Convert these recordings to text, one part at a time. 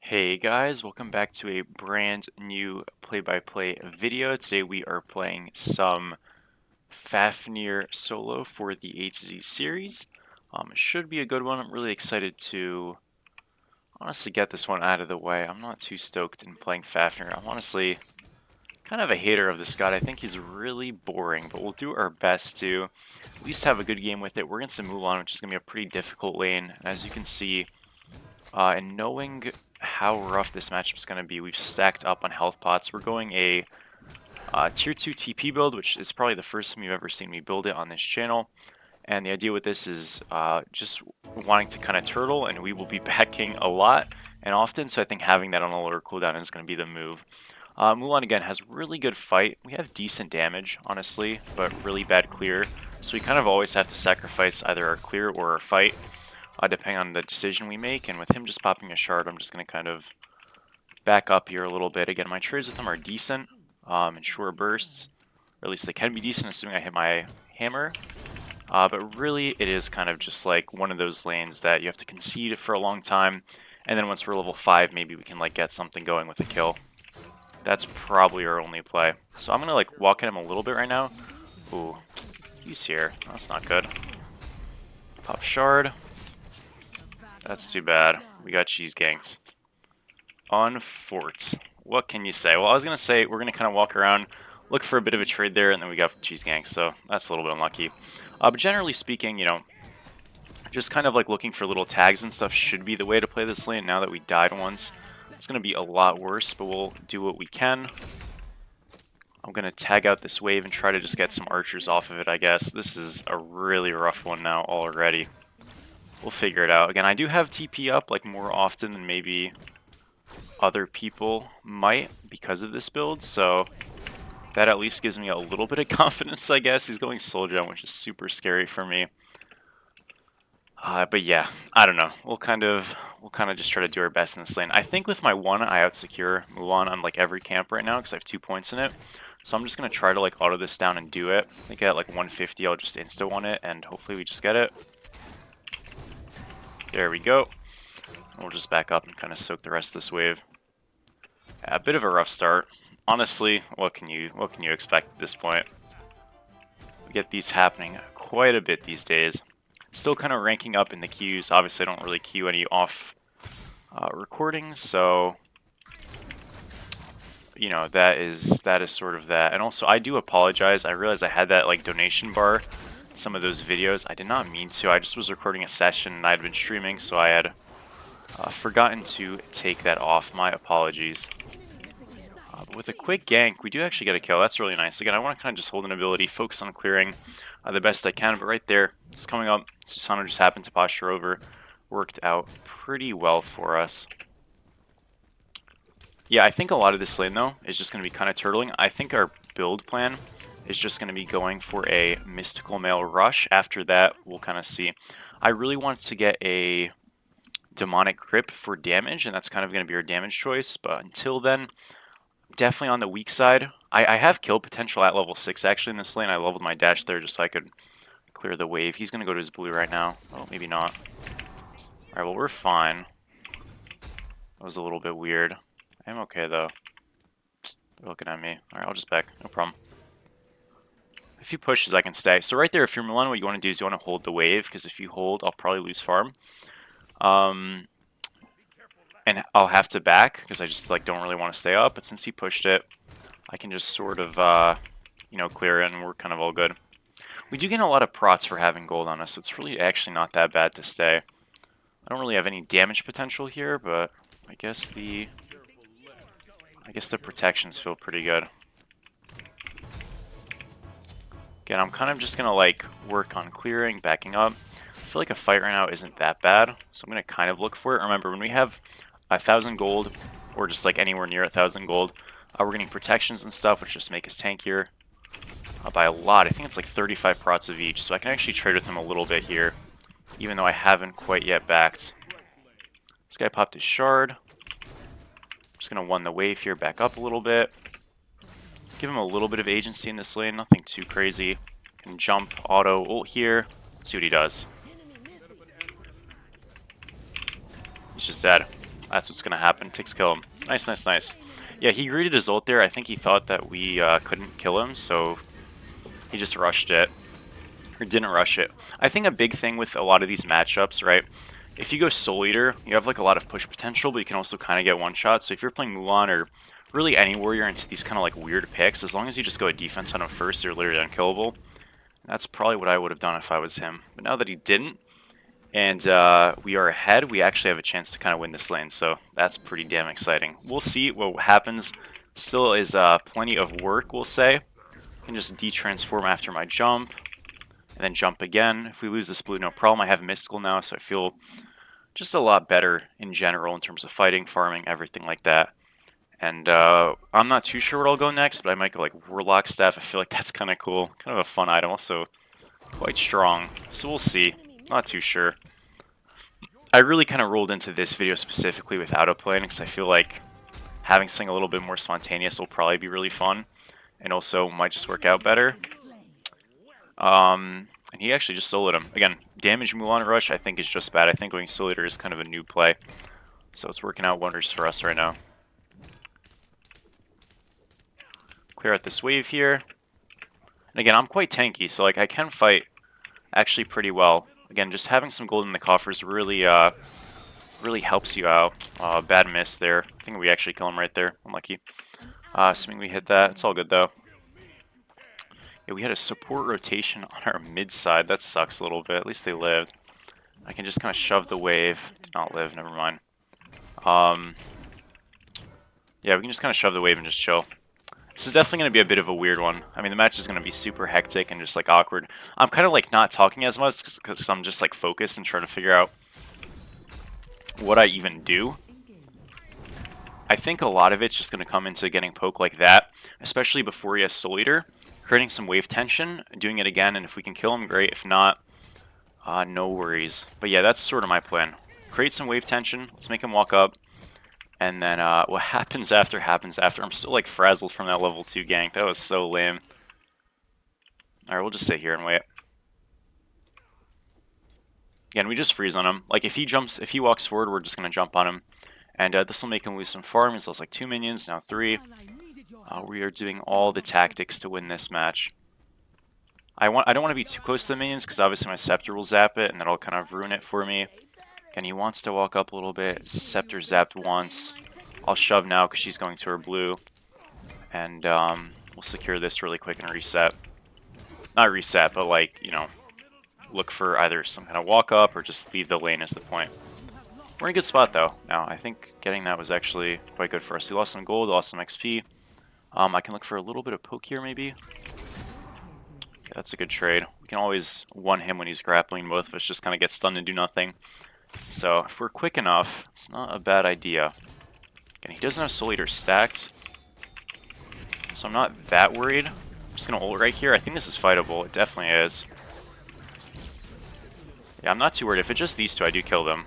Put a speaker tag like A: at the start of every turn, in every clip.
A: Hey guys, welcome back to a brand new play-by-play video. Today we are playing some Fafnir solo for the A to Z series. It should be a good one. I'm really excited to honestly get this one out of the way. I'm not too stoked in playing Fafnir. I'm honestly kind of a hater of this god. I think he's really boring, but we'll do our best to at least have a good game with it. We're against Mulan, which is going to be a pretty difficult lane. As you can see, and knowing how rough this matchup is going to be, we've stacked up on health pots. We're going a tier 2 TP build, which is probably the first time you've ever seen me build it on this channel. And the idea with this is just wanting to kind of turtle, and we will be backing a lot and often, so I think having that on a lower cooldown is going to be the move. Mulan, again, has really good fight. We have decent damage, honestly, but really bad clear. So we kind of always have to sacrifice either our clear or our fight, depending on the decision we make. And with him just popping a shard, I'm just going to kind of back up here a little bit. Again, my trades with him are decent in short bursts, or at least they can be decent, assuming I hit my hammer. But really, it is kind of just like one of those lanes that you have to concede for a long time, and then once we're level 5, maybe we can like get something going with a kill. That's probably our only play. So I'm gonna like walk at him a little bit right now. Ooh, he's here. That's not good. Pop shard. That's too bad. We got cheese ganked. On fort. What can you say? Well, I was gonna say we're gonna kind of walk around, look for a bit of a trade there, and then we got cheese ganked. So that's a little bit unlucky. But generally speaking, you know, just kind of like looking for little tags and stuff should be the way to play this lane. Now that we died once, it's gonna be a lot worse, but we'll do what we can. I'm going to tag out this wave and try to just get some archers off of it, I guess. This is a really rough one now already. We'll figure it out. Again, I do have TP up like more often than maybe other people might because of this build, so that at least gives me a little bit of confidence, I guess. He's going soul gem, which is super scary for me. But yeah, I don't know. We'll kind of just try to do our best in this lane. I think with my 1, I outsecure Mulan on like every camp right now because I have 2 points in it. So I'm just going to try to like auto this down and do it. I think at like 150 I'll just insta-1 it and hopefully we just get it. There we go. We'll just back up and kind of soak the rest of this wave. Yeah, a bit of a rough start. Honestly, what can you expect at this point? We get these happening quite a bit these days. Still kind of ranking up in the queues. Obviously I don't really queue any off recordings, so you know, that is sort of that. And also, I do apologize. I realized I had that like donation bar in some of those videos. I did not mean to. I just was recording a session and I had been streaming, so I had forgotten to take that off. My apologies. But with a quick gank, we do actually get a kill. That's really nice. Again, I want to kind of just hold an ability, focus on clearing the best I can. But right there, it's coming up. Susano just happened to posture over. Worked out pretty well for us. Yeah, I think a lot of this lane, though, is just going to be kind of turtling. I think our build plan is just going to be going for a Mystical Mail Rush. After that, we'll kind of see. I really want to get a Demonic Grip for damage, and that's kind of going to be our damage choice. But until then, definitely on the weak side. I have kill potential at level 6, actually, in this lane. I leveled my dash there just so I could clear the wave. He's going to go to his blue right now. Oh, maybe not. Alright, well, we're fine. That was a little bit weird. I'm okay, though. They're looking at me. Alright, I'll just back. No problem. If he pushes, I can stay. So right there, if you're Mulan, what you want to do is you want to hold the wave, because if you hold, I'll probably lose farm. And I'll have to back, because I just like don't really want to stay up. But since he pushed it, I can just sort of, you know, clear it, and we're kind of all good. We do get a lot of prots for having gold on us, so it's really actually not that bad to stay. I don't really have any damage potential here, but I guess the protections feel pretty good. Again, I'm kind of just going to like work on clearing, backing up. I feel like a fight right now isn't that bad, so I'm going to kind of look for it. Remember, when we have 1,000 gold, or just like anywhere near 1,000 gold, we're getting protections and stuff, which just make us tankier by a lot. I think it's like 35 prots of each, so I can actually trade with him a little bit here, even though I haven't quite yet backed. This guy popped his shard. Just going to 1 the wave here, back up a little bit. Give him a little bit of agency in this lane, nothing too crazy. Can jump, auto, ult here. Let's see what he does. He's just dead. That's what's gonna happen. Ticks kill him. Nice, nice, nice. Yeah, he greeted his ult there. I think he thought that we couldn't kill him, so he just rushed it. Or didn't rush it. I think a big thing with a lot of these matchups, right? If you go Soul Eater, you have like a lot of push potential, but you can also kind of get one shot. So if you're playing Mulan or really any warrior into these kind of like weird picks, as long as you just go a defense on him first, you're literally unkillable. That's probably what I would have done if I was him. But now that he didn't, and we are ahead, we actually have a chance to kind of win this lane. So that's pretty damn exciting. We'll see what happens. Still is plenty of work, we'll say. I can just de-transform after my jump. And then jump again. If we lose this blue, no problem. I have Mystical now, so I feel just a lot better in general in terms of fighting, farming, everything like that. And I'm not too sure what I'll go next, but I might go like Warlock Staff. I feel like that's kind of cool. Kind of a fun item, also quite strong. So we'll see. Not too sure. I really kind of rolled into this video specifically without a plan because I feel like having something a little bit more spontaneous will probably be really fun. And also might just work out better. And he actually just soloed him. Again, damage Mulan Rush I think is just bad. I think going Soul Eater is kind of a new play. So it's working out wonders for us right now. Clear out this wave here. And again, I'm quite tanky, so like I can fight actually pretty well. Again, just having some gold in the coffers really really helps you out. Bad miss there. I think we actually kill him right there. Unlucky. Assuming we hit that. It's all good though. Yeah, we had a support rotation on our mid side. That sucks a little bit. At least they lived. I can just kind of shove the wave. Did not live. Never mind. Yeah, we can just kind of shove the wave and just chill. This is definitely going to be a bit of a weird one. I mean, the match is going to be super hectic and just like awkward. I'm kind of like not talking as much because I'm just like focused and trying to figure out what I even do. I think a lot of it's just going to come into getting poked like that, especially before he has Soul Eater. Creating some wave tension, doing it again, and if we can kill him, great. If not, no worries. But yeah, that's sort of my plan. Create some wave tension, let's make him walk up, and then what happens after happens after. I'm still like frazzled from that level 2 gank. That was so lame. Alright, we'll just stay here and wait. Again, we just freeze on him. Like if he walks forward, we're just gonna jump on him. And this will make him lose some farm. He lost like 2 minions, now 3. We are doing all the tactics to win this match. I don't want to be too close to the minions because obviously my Scepter will zap it and that'll kind of ruin it for me. Again, he wants to walk up a little bit. Scepter zapped once. I'll shove now because she's going to her blue. And we'll secure this really quick and reset. Not reset, but like, you know, look for either some kind of walk up or just leave the lane is the point. We're in a good spot though. Now, I think getting that was actually quite good for us. We lost some gold, lost some XP. I can look for a little bit of poke here, maybe. Yeah, that's a good trade. We can always one him when he's grappling. Both of us just kind of get stunned and do nothing. So, if we're quick enough, it's not a bad idea. Again, he doesn't have Soul Eater stacked. So I'm not that worried. I'm just going to ult right here. I think this is fightable. It definitely is. Yeah, I'm not too worried. If it's just these two, I do kill them.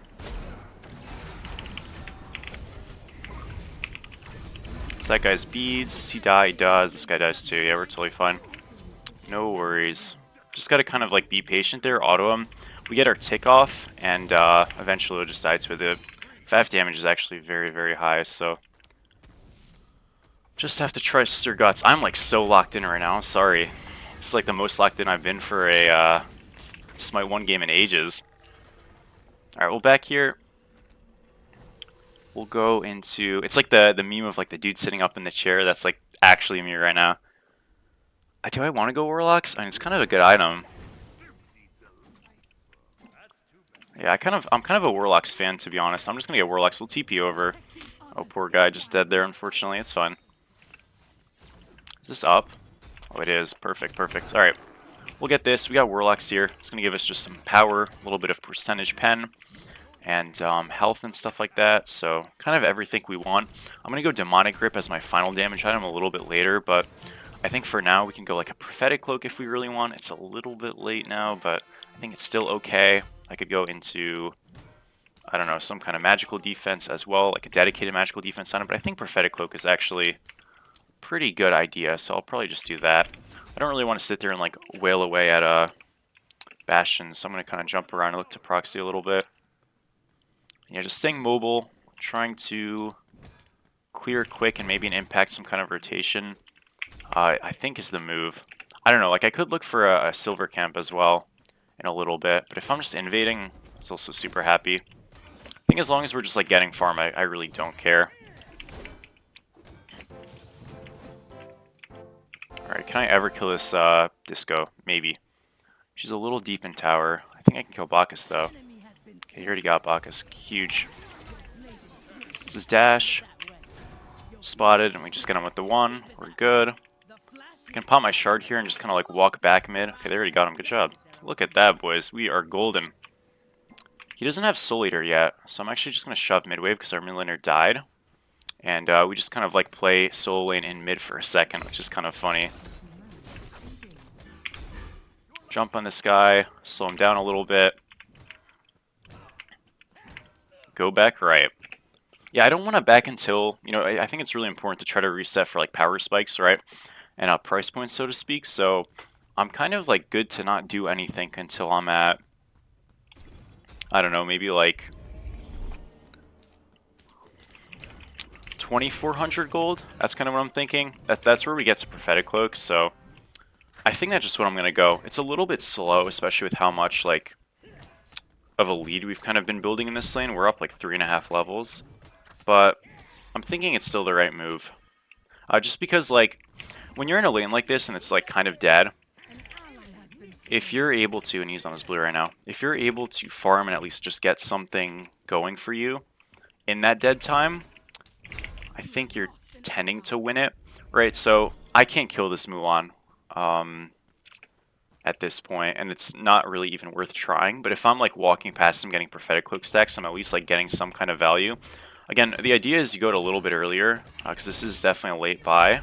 A: That guy's beads. Does he die? He does. This guy does too. Yeah, we're totally fine. No worries. Just gotta kind of like be patient there. Auto him. We get our tick off, and eventually we'll just die to it. FAF damage is actually very, very high, so just have to trust your guts. I'm like so locked in right now. I'm sorry. It's like the most locked in I've been for a Smite 1 game in ages. All right, well back here. We'll go into... It's like the meme of like the dude sitting up in the chair. That's like actually me right now. Do I want to go Warlocks? I mean, it's kind of a good item. Yeah, I'm kind of a Warlocks fan, to be honest. I'm just going to get Warlocks. We'll TP over. Oh, poor guy just dead there, unfortunately. It's fine. Is this up? Oh, it is. Perfect, perfect. Alright. We'll get this. We got Warlocks here. It's going to give us just some power, a little bit of percentage pen. And health and stuff like that, so kind of everything we want. I'm going to go Demonic Grip as my final damage item a little bit later, but I think for now we can go like a Prophetic Cloak if we really want. It's a little bit late now, but I think it's still okay. I could go into, I don't know, some kind of magical defense as well, like a dedicated magical defense item, but I think Prophetic Cloak is actually a pretty good idea, so I'll probably just do that. I don't really want to sit there and like wail away at a Bastion, so I'm going to kind of jump around and look to proxy a little bit. Yeah, just staying mobile, trying to clear quick and maybe an impact some kind of rotation, I think is the move. I don't know, like I could look for a silver camp as well in a little bit, but if I'm just invading, it's also super happy. I think as long as we're just like getting farm, I really don't care. Alright, can I ever kill this Disco? Maybe. She's a little deep in tower. I think I can kill Bacchus though. Okay, he already got Bacchus. Huge. This is dash. Spotted, and we just get him with the 1. We're good. I can pop my shard here and just kind of like walk back mid. Okay, they already got him. Good job. Look at that, boys. We are golden. He doesn't have Soul Eater yet, so I'm actually just going to shove mid wave because our mid laner died. And we just kind of like play solo lane in mid for a second, which is kind of funny. Jump on this guy, slow him down a little bit. Go back right. Yeah, I don't want to back until, you know, I think it's really important to try to reset for like power spikes, right? And price points, so to speak. So I'm kind of like good to not do anything until I'm at, I don't know, maybe like 2,400 gold. That's kind of what I'm thinking. That's where we get to Prophetic Cloak. So I think that's just what I'm going to go. It's a little bit slow, especially with how much like of a lead we've kind of been building in this lane. We're up like 3.5 levels. But I'm thinking it's still the right move. Just because like when you're in a lane like this and it's like kind of dead, if you're able to, and he's on his blue right now, if you're able to farm and at least just get something going for you in that dead time, I think you're tending to win it, right? So I can't kill this Mulan at this point, and it's not really even worth trying. But if I'm like walking past him getting Prophetic Cloak stacks, I'm at least like getting some kind of value. Again, the idea is you go it a little bit earlier, because this is definitely a late buy.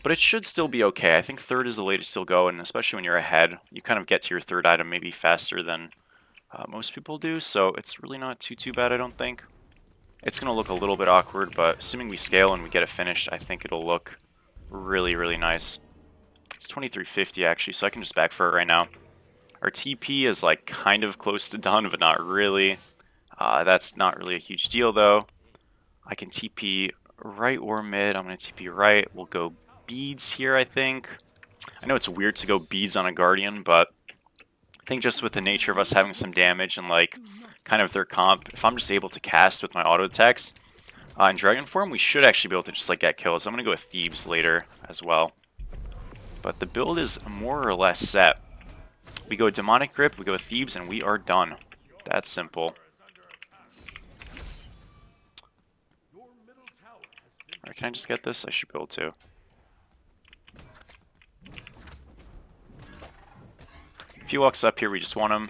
A: But it should still be okay. I think third is the latest you'll go, and especially when you're ahead, you kind of get to your third item maybe faster than most people do, so it's really not too bad, I don't think. It's going to look a little bit awkward, but assuming we scale and we get it finished, I think it'll look really nice. It's 2350 actually, so I can just back for it right now. Our TP is like kind of close to done, but not really. That's not really a huge deal though. I can TP right or mid. I'm going to TP right. We'll go beads here, I think. I know it's weird to go beads on a Guardian, but I think just with the nature of us having some damage and like kind of their comp, if I'm just able to cast with my auto attacks in Dragon form, we should actually be able to just like get kills. I'm going to go with Thebes later as well. But the build is more or less set. We go Demonic Grip, we go Thebes, and we are done. That's simple. Alright, can I just get this? I should be able to. If he walks up here, we just want him.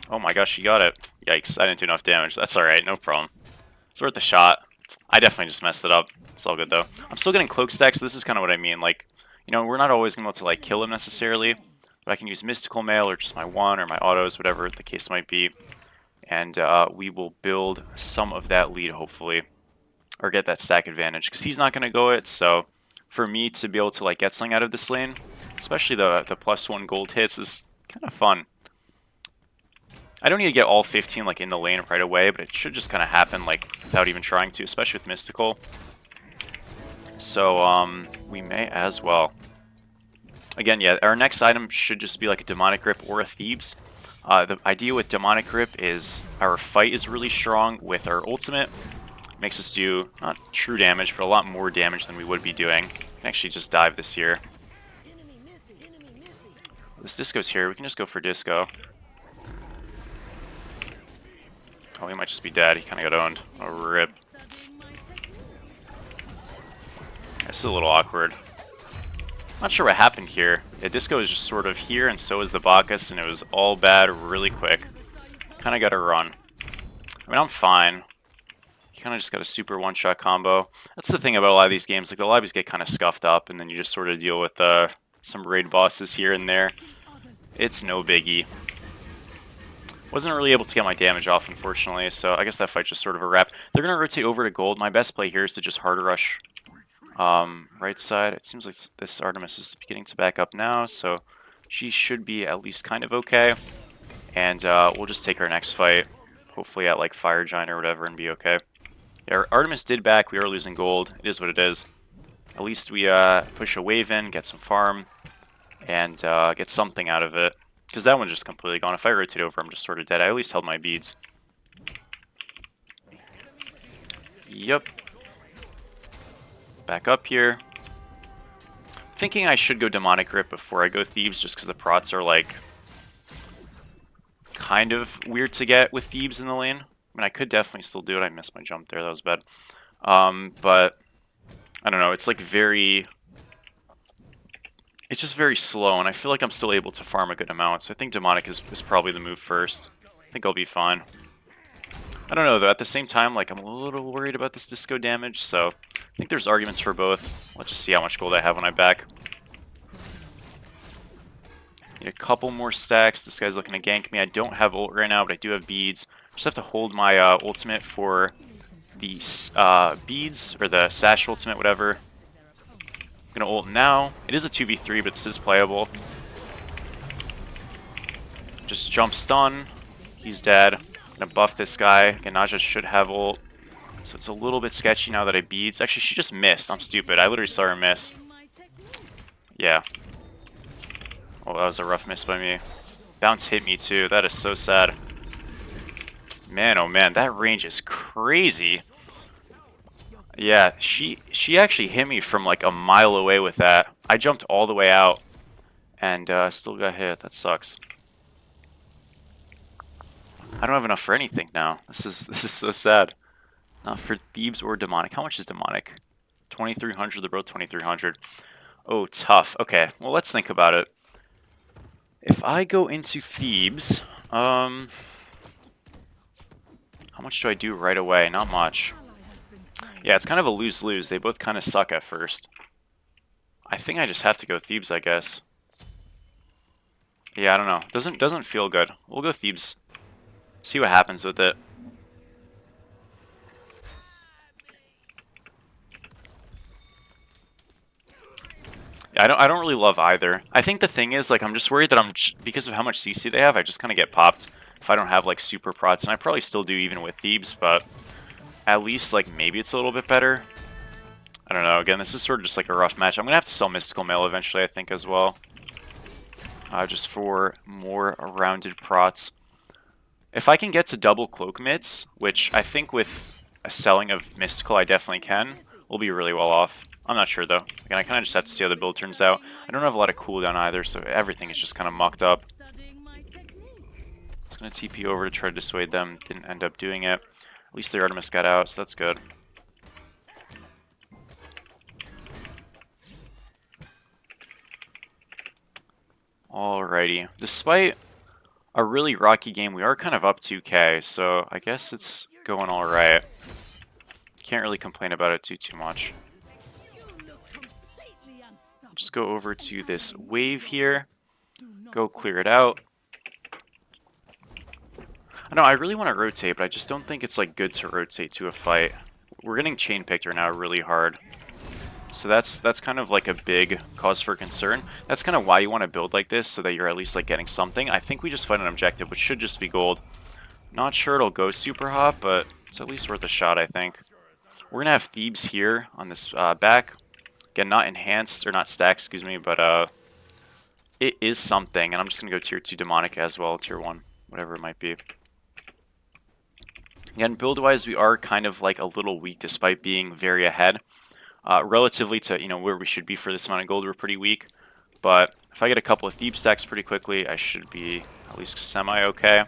A: Oh my gosh, he got it. Yikes, I didn't do enough damage. That's alright, no problem. It's worth a shot. I definitely just messed it up. It's all good though. I'm still getting Cloak stacks, so this is kind of what I mean. Like, you know, we're not always going to be able to like kill him necessarily, but I can use Mystical Mail or just my 1 or my autos, whatever the case might be. And we will build some of that lead, hopefully. Or get that stack advantage, because he's not going to go it, so for me to be able to like get something out of this lane, especially the +1 gold hits, is kind of fun. I don't need to get all 15 like in the lane right away, but it should just kind of happen like without even trying to, especially with Mystical. So we may as well. Again, yeah, our next item should just be like a Demonic Grip or a Thebes. The idea with Demonic Grip is our fight is really strong with our ultimate. Makes us do, not true damage, but a lot more damage than we would be doing. We can actually just dive this here. This Disco's here, we can just go for Disco. Oh, he might just be dead, he kind of got owned. Oh, rip. This is a little awkward. Not sure what happened here. Yeah, Disco is just sort of here, and so is the Bacchus, and it was all bad really quick. Kind of got to run. I mean, I'm fine. You kind of just got a super one-shot combo. That's the thing about a lot of these games. Like, the lobbies get kind of scuffed up, and then you just sort of deal with some raid bosses here and there. It's no biggie. Wasn't really able to get my damage off, unfortunately, so I guess that fight's just sort of a wrap. They're going to rotate over to gold. My best play here is to just hard rush right side. It seems like this Artemis is beginning to back up now, so she should be at least kind of okay. And we'll just take our next fight. hopefully at like Fire Giant or whatever and be okay. Yeah, Artemis did back. We are losing gold. It is what it is. At least we push a wave in, get some farm, and get something out of it. Because that one's just completely gone. If I rotate over, I'm just sort of dead. I at least held my beads. Yep. Back up here. Thinking I should go Demonic Grip before I go Thieves, just because the prots are like kind of weird to get with Thieves in the lane. I mean, I could definitely still do it. I missed my jump there. That was bad. But I don't know. It's like very... It's just very slow, and I feel like I'm still able to farm a good amount. So I think Demonic is probably the move first. I think I'll be fine. I don't know, though. At the same time, like, I'm a little worried about this disco damage, so I think there's arguments for both. Let's just see how much gold I have when I back. Need a couple more stacks. This guy's looking to gank me. I don't have ult right now, but I do have beads. Just have to hold my ultimate for the beads, or the sash ultimate, whatever. I'm gonna ult now. It is a 2v3, but this is playable. Just jump stun. He's dead. Gonna buff this guy. Again, Naja should have ult. So it's a little bit sketchy now that I beads. Actually, she just missed. I'm stupid. I literally saw her miss. Yeah. Oh, that was a rough miss by me. Bounce hit me too. That is so sad. Man, oh man, that range is crazy. Yeah, she actually hit me from like a mile away with that. I jumped all the way out and still got hit. That sucks. I don't have enough for anything now. This is so sad. Not for Thieves or Demonic. How much is Demonic? 2,300. They're both 2,300. Oh, tough. Okay, well let's think about it. If I go into Thebes, how much do I do right away? Not much. Yeah, it's kind of a lose-lose. They both kind of suck at first. I think I just have to go Thebes, I guess. Yeah, I don't know. Doesn't feel good. We'll go Thebes. See what happens with it. Yeah, I don't really love either. I think the thing is, like, I'm just worried that because of how much CC they have, I just kind of get popped if I don't have, like, super prots. And I probably still do even with Thebes, but at least, like, maybe it's a little bit better. I don't know. Again, this is sort of just like a rough match. I'm going to have to sell Mystical Mail eventually, I think, as well. Just for more rounded prots. If I can get to double Cloak mitts, which I think with a selling of Mystical I definitely can, we'll be really well off. I'm not sure, though. Again, I kind of just have to see how the build turns out. I don't have a lot of cooldown either, so everything is just kind of mucked up. I was going to TP over to try to dissuade them. Didn't end up doing it. At least their Artemis got out, so that's good. Alrighty. Despite a really rocky game, we are kind of up 2k, so I guess it's going alright. Can't really complain about it too much. Just go over to this wave here. Go clear it out. I know, I really want to rotate, but I just don't think it's like good to rotate to a fight. We're getting chain picked right now really hard. So that's kind of like a big cause for concern. That's kind of why you want to build like this, so that you're at least like getting something. I think we just find an objective, which should just be gold. Not sure it'll go super hot, but it's at least worth a shot, I think. We're going to have Thebes here on this back. Again, not enhanced, or not stacked, excuse me, but it is something. And I'm just going to go tier 2 Demonic as well, tier 1, whatever it might be. Again, build-wise, we are kind of like a little weak despite being very ahead. Relatively to, you know, where we should be for this amount of gold, we're pretty weak. But if I get a couple of Thebes stacks pretty quickly, I should be at least semi-okay.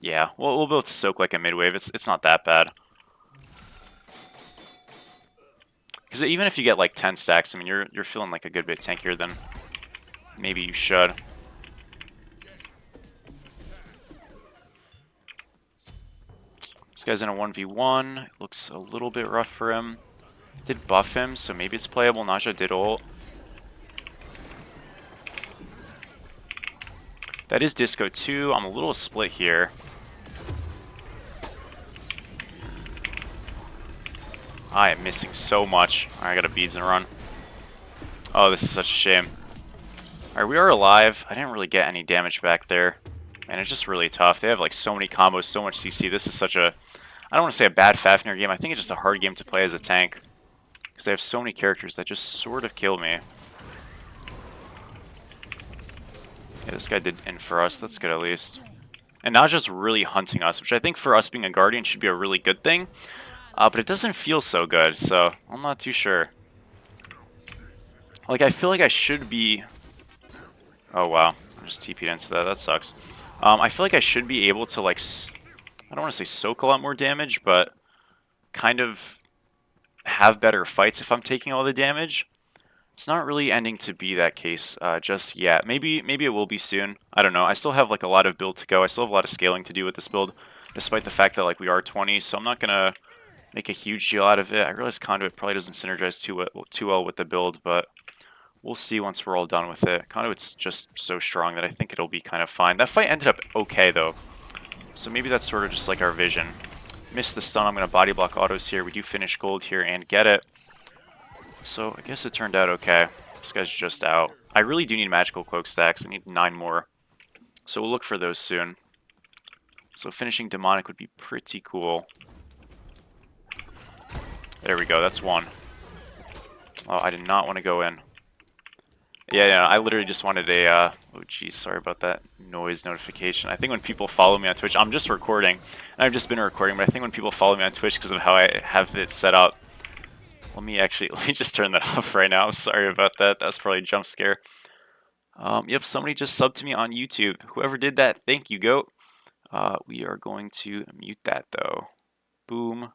A: Yeah, we'll be able to soak like a mid-wave. It's not that bad. Because even if you get like 10 stacks, I mean, you're feeling like a good bit tankier than maybe you should. This guy's in a 1v1. It looks a little bit rough for him. Did buff him, so maybe it's playable. Naja did ult. That is Disco 2. I'm a little split here. I am missing so much. Alright, I got a beads and run. Oh, this is such a shame. Alright, we are alive. I didn't really get any damage back there. And it's just really tough. They have like so many combos, so much CC. This is such a, I don't want to say a bad Fafnir game. I think it's just a hard game to play as a tank. Because they have so many characters that just sort of kill me. Yeah, this guy did in for us. That's good at least. And now just really hunting us, which I think for us being a Guardian should be a really good thing. But it doesn't feel so good, so I'm not too sure. Like, I feel like I should be... Oh, wow. I just TP'd into that. That sucks. I feel like I should be able to, like... I don't want to say soak a lot more damage, but kind of have better fights if I'm taking all the damage. It's not really ending to be that case just yet. Maybe it will be soon. I don't know. I still have like a lot of build to go. I still have a lot of scaling to do with this build, despite the fact that like we are 20. So I'm not gonna make a huge deal out of it. I realize Conduit probably doesn't synergize too well with the build, but we'll see once we're all done with it. Conduit's just so strong that I think it'll be kind of fine. That fight ended up okay though, so maybe that's sort of just like our vision. Missed the stun. I'm gonna body block autos here. We do finish gold here and get it. So I guess it turned out okay. This guy's just out. I really do need magical cloak stacks. I need 9 more. So we'll look for those soon. So finishing demonic would be pretty cool. There we go, that's 1. Oh, I did not want to go in. Yeah, I literally just wanted a, oh geez, sorry about that noise notification. I think when people follow me on Twitch, I'm just recording. And I've just been recording, but I think when people follow me on Twitch because of how I have it set up, let me just turn that off right now. I'm sorry about that. That was probably a jump scare. Yep, somebody just subbed to me on YouTube. Whoever did that, thank you, goat. We are going to mute that though. Boom.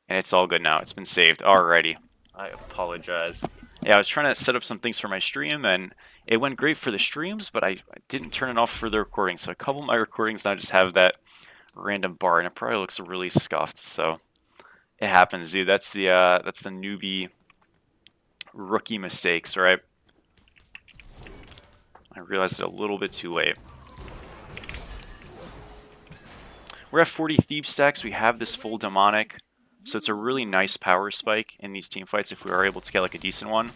A: And it's all good now. It's been saved. Alrighty. I apologize. Yeah, I was trying to set up some things for my stream, and it went great for the streams, but I didn't turn it off for the recording. So a couple of my recordings now just have that random bar, and it probably looks really scuffed. So it happens, dude. That's the newbie rookie mistakes, right? I realized it a little bit too late. We're at 40 Thief stacks. We have this full demonic. So it's a really nice power spike in these team fights if we are able to get like a decent one.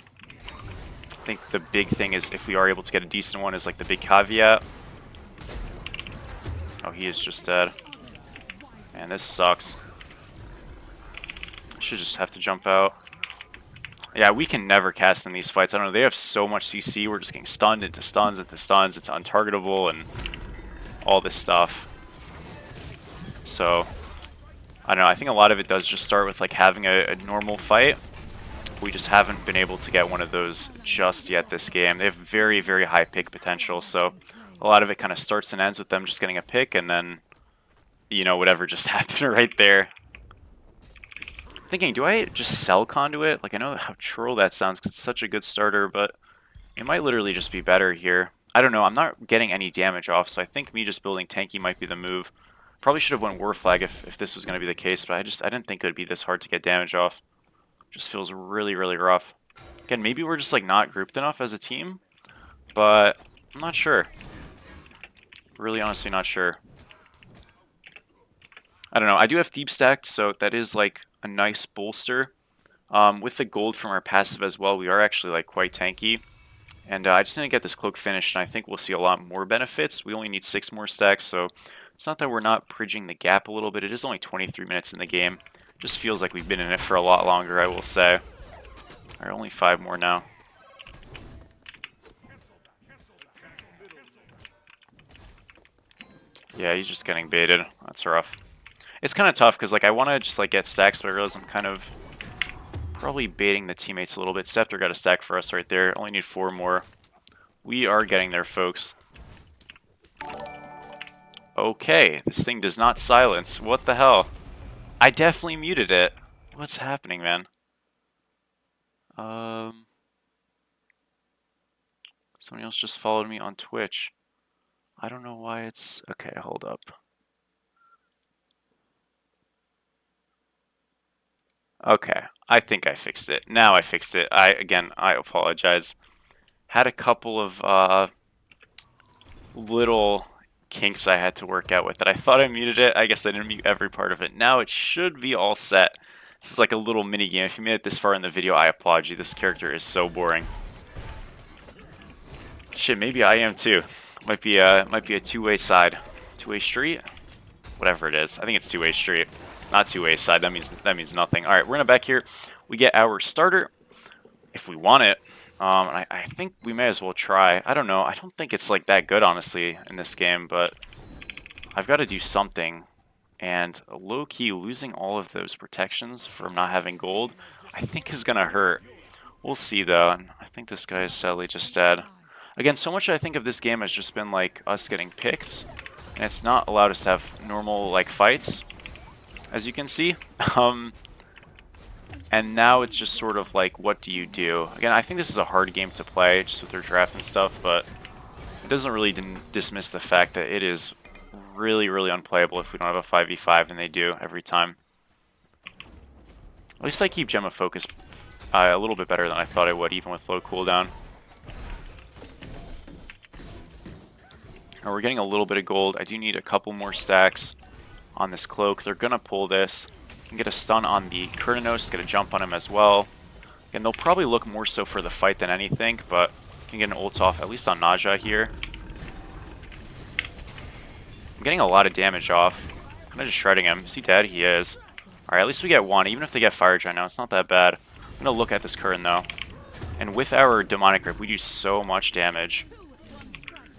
A: I think the big thing is if we are able to get a decent one is like the big caveat. Oh, he is just dead. Man, this sucks. I should just have to jump out. Yeah, we can never cast in these fights. I don't know, they have so much CC. We're just getting stunned into stuns into stuns. It's untargetable and all this stuff. So... I don't know, I think a lot of it does just start with like having a normal fight. We just haven't been able to get one of those just yet this game. They have very, very high pick potential, so a lot of it kind of starts and ends with them just getting a pick and then, you know, whatever just happened right there. Thinking, do I just sell Conduit? Like, I know how troll that sounds because it's such a good starter, but it might literally just be better here. I don't know, I'm not getting any damage off, so I think me just building tanky might be the move. Probably should have went War Flag if this was going to be the case, but I didn't think it would be this hard to get damage off. Just feels really, really rough. Again, maybe we're just like not grouped enough as a team, but I'm not sure. Really honestly not sure. I don't know. I do have Thief stacked, so that is like a nice bolster. With the gold from our passive as well, we are actually like quite tanky. And I just need to get this cloak finished, and I think we'll see a lot more benefits. We only need 6 more stacks, so it's not that we're not bridging the gap a little bit. It is only 23 minutes in the game. Just feels like we've been in it for a lot longer, I will say. Alright, only 5 more now. Yeah, he's just getting baited. That's rough. It's kind of tough because like I want to just like get stacks, but I realize I'm kind of probably baiting the teammates a little bit. Scepter got a stack for us right there. Only need 4 more. We are getting there, folks. Okay, this thing does not silence. What the hell? I definitely muted it. What's happening, man? Somebody else just followed me on Twitch. I don't know why it's... Okay, hold up. Okay, I think I fixed it. Now I fixed it. Again, I apologize. Had a couple of little kinks I had to work out with it. I thought I muted it. I guess I didn't mute every part of it. Now it should be all set. This is like a little mini game. If you made it this far in the video, I applaud you. This character is so boring. Shit, maybe I am too. Might be a two-way side. Two-way street? Whatever it is. I think it's two-way street. Not two-way side. That means nothing. Alright, we're gonna back here. We get our starter. If we want it. And I think we may as well try. I don't know. I don't think it's like that good, honestly, in this game, but I've got to do something. And low-key, losing all of those protections from not having gold, I think is going to hurt. We'll see, though. And I think this guy is sadly just dead. Again, so much I think of this game has just been, like, us getting picked. And it's not allowed us to have normal, like, fights, as you can see. And now it's just sort of like, what do you do? Again, I think this is a hard game to play, just with their draft and stuff, but it doesn't really dismiss the fact that it is really, really unplayable if we don't have a 5v5, and they do every time. At least I keep Gemma focus a little bit better than I thought I would, even with low cooldown. Now we're getting a little bit of gold. I do need a couple more stacks on this cloak. They're going to pull this. Can get a stun on the Kurtanos, get a jump on him as well. Again, they'll probably look more so for the fight than anything, but can get an ult off, at least on Naja here. I'm getting a lot of damage off. Kind of just shredding him. Is he dead? He is. Alright, at least we get one. Even if they get Fire Giant now, it's not that bad. I'm going to look at this Kurtan, though. And with our Demonic Grip, we do so much damage.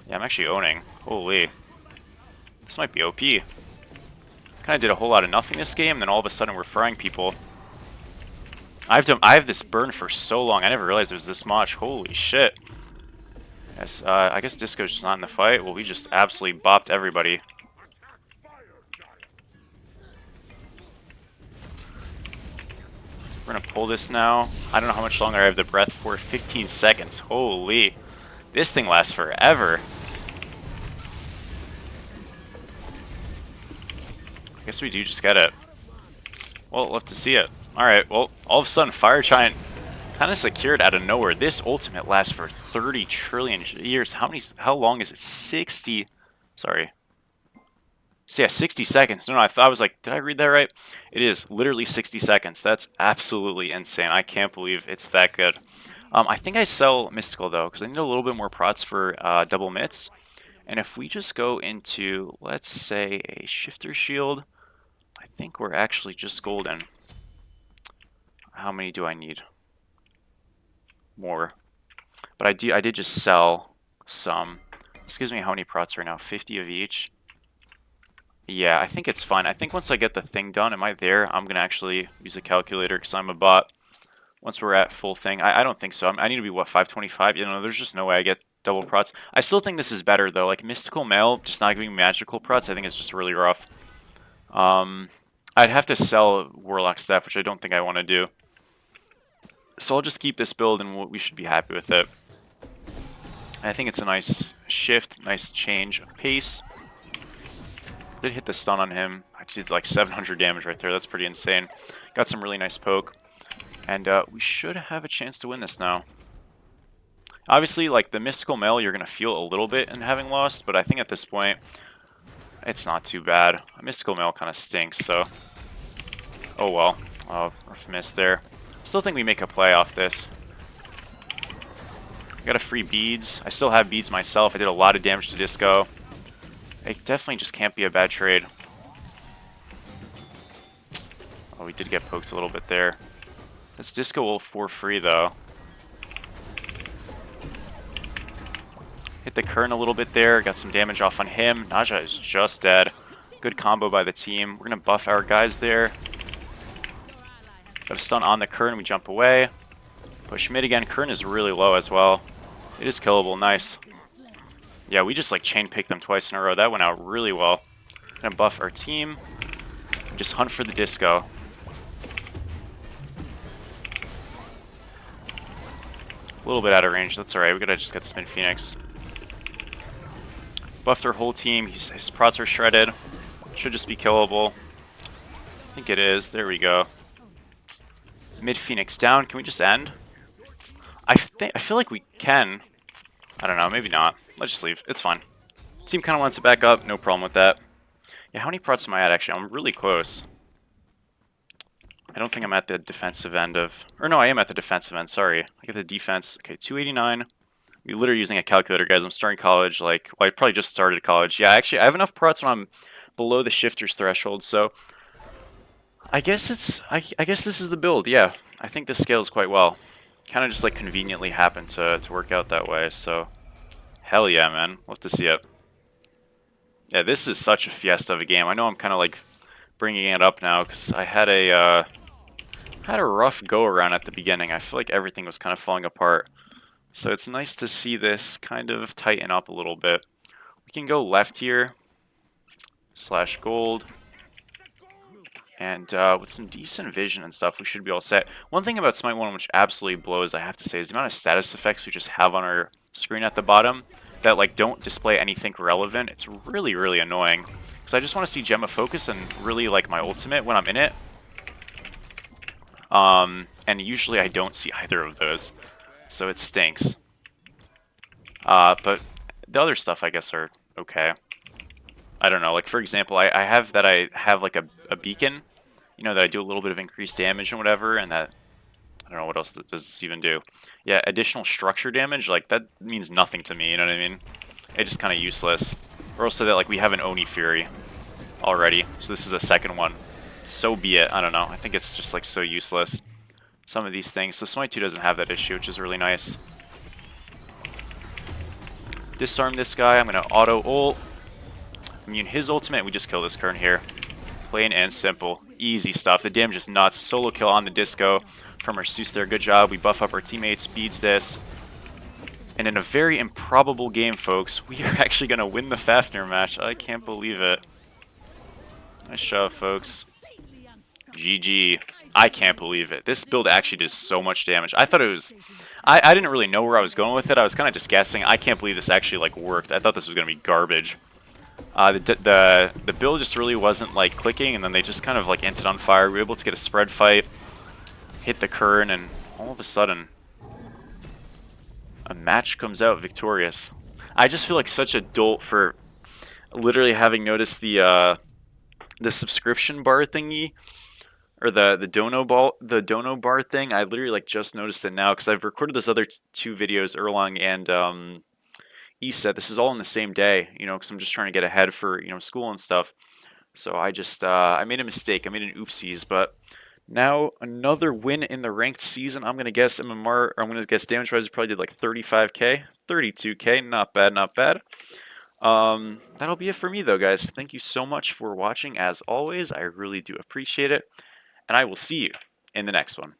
A: Yeah, I'm actually owning. Holy. This might be OP. Kind of did a whole lot of nothing this game, and then all of a sudden we're frying people. I have this burn for so long. I never realized it was this much. Holy shit. Yes, I guess Disco's just not in the fight. Well, we just absolutely bopped everybody. We're gonna pull this now. I don't know how much longer I have the breath for. 15 seconds. Holy. This thing lasts forever. I guess we do just get it. Well, love to see it. Alright, well, all of a sudden, Fire Giant kind of secured out of nowhere. This ultimate lasts for 30 trillion years. How long is it? 60... Sorry. So yeah, 60 seconds. No, I was like, did I read that right? It is literally 60 seconds. That's absolutely insane. I can't believe it's that good. I think I sell Mystical, though, because I need a little bit more prots for double mitts. And if we just go into, let's say, a Shifter Shield, I think we're actually just golden. How many do I need? More. But I did just sell some. This gives me how many prots right now? 50 of each. Yeah, I think it's fine. I think once I get the thing done, am I there? I'm going to actually use a calculator because I'm a bot. Once we're at full thing. I don't think so. I need to be, what, 525? You know, there's just no way I get double prots. I still think this is better, though. Like, Mystical Mail, just not giving me magical prots, I think it's just really rough. I'd have to sell Warlock Staff, which I don't think I want to do. So I'll just keep this build, and we should be happy with it. I think it's a nice shift, nice change of pace. Did hit the stun on him. I did like 700 damage right there. That's pretty insane. Got some really nice poke. And we should have a chance to win this now. Obviously, like, the Mystical Mail, you're going to feel a little bit in having lost, but I think at this point, it's not too bad. A Mystical Mail kind of stinks, so... Oh well. Rough miss there. Still think we make a play off this. Got a free beads. I still have beads myself. I did a lot of damage to Disco. It definitely just can't be a bad trade. Oh, we did get poked a little bit there. This Disco will for free, though. Hit the Kern a little bit there. Got some damage off on him. Naja is just dead. Good combo by the team. We're going to buff our guys there. Got a stun on the Kern. We jump away. Push mid again. Kern is really low as well. It is killable. Nice. Yeah, we just like chain picked them twice in a row. That went out really well. Gonna buff our team. Just hunt for the Disco. A little bit out of range. That's alright. We gotta just get the Spin Phoenix. Buffed our whole team. His prots are shredded. Should just be killable. I think it is. There we go. Mid Phoenix down. Can we just end? I feel like we can. I don't know. Maybe not. Let's just leave. It's fine. Team kind of wants to back up. No problem with that. Yeah, how many prots am I at, actually? I'm really close. I don't think I'm at the defensive end of... Or no, I am at the defensive end. Sorry. I get the defense. Okay, 289. We're literally using a calculator, guys. I'm starting college, like, well, I probably just started college. Yeah, actually, I have enough prots when I'm below the shifter's threshold, so I guess I guess this is the build, yeah. I think this scales quite well. Kind of just, like, conveniently happened to work out that way, so hell yeah, man. Love to see it. Yeah, this is such a fiesta of a game. I know I'm kind of, like, bringing it up now, because I had a rough go-around at the beginning. I feel like everything was kind of falling apart. So it's nice to see this kind of tighten up a little bit. We can go left here, slash gold, and with some decent vision and stuff, we should be all set. One thing about Smite 1 which absolutely blows, I have to say, is the amount of status effects we just have on our screen at the bottom that like don't display anything relevant. It's really, really annoying. Because I just want to see Gemma focus and really like my ultimate when I'm in it. And usually I don't see either of those. So it stinks. But the other stuff, I guess, are okay. I don't know. Like, for example, I have like a beacon, you know, that I do a little bit of increased damage and whatever, and that, I don't know what else does this even do. Yeah, additional structure damage, like, that means nothing to me, you know what I mean? It's just kind of useless. Or also that, like, we have an Oni Fury already, so this is a second one. So be it. I don't know. I think it's just, like, so useless. Some of these things. So Smite 2 doesn't have that issue, which is really nice. Disarm this guy. I'm going to auto-ult. Immune his ultimate. We just kill this current here. Plain and simple. Easy stuff. The damage is nuts. Solo kill on the disco from our Seuss there. Good job. We buff up our teammates. Beats this. And in a very improbable game, folks, we are actually going to win the Fafnir match. I can't believe it. Nice shove, folks. GG. I can't believe it. This build actually does so much damage. I thought it was... I didn't really know where I was going with it. I was kind of just guessing. I can't believe this actually like worked. I thought this was going to be garbage. The build just really wasn't like clicking, and then they just kind of like ended on fire. We were able to get a spread fight, hit the Kern, and all of a sudden, a match comes out victorious. I just feel like such a dolt for literally having noticed the subscription bar thingy, or the dono bar thing. I literally like just noticed it now because I've recorded those other two videos, Erlang and ESET. This is all in the same day, you know, because I'm just trying to get ahead for, you know, school and stuff. So I just I made a mistake. I made an oopsies, but now another win in the ranked season. I'm gonna guess MMR, or I'm gonna guess damage wise, probably did like 35k, 32k. Not bad, not bad. That'll be it for me though, guys. Thank you so much for watching. As always, I really do appreciate it, and I will see you in the next one.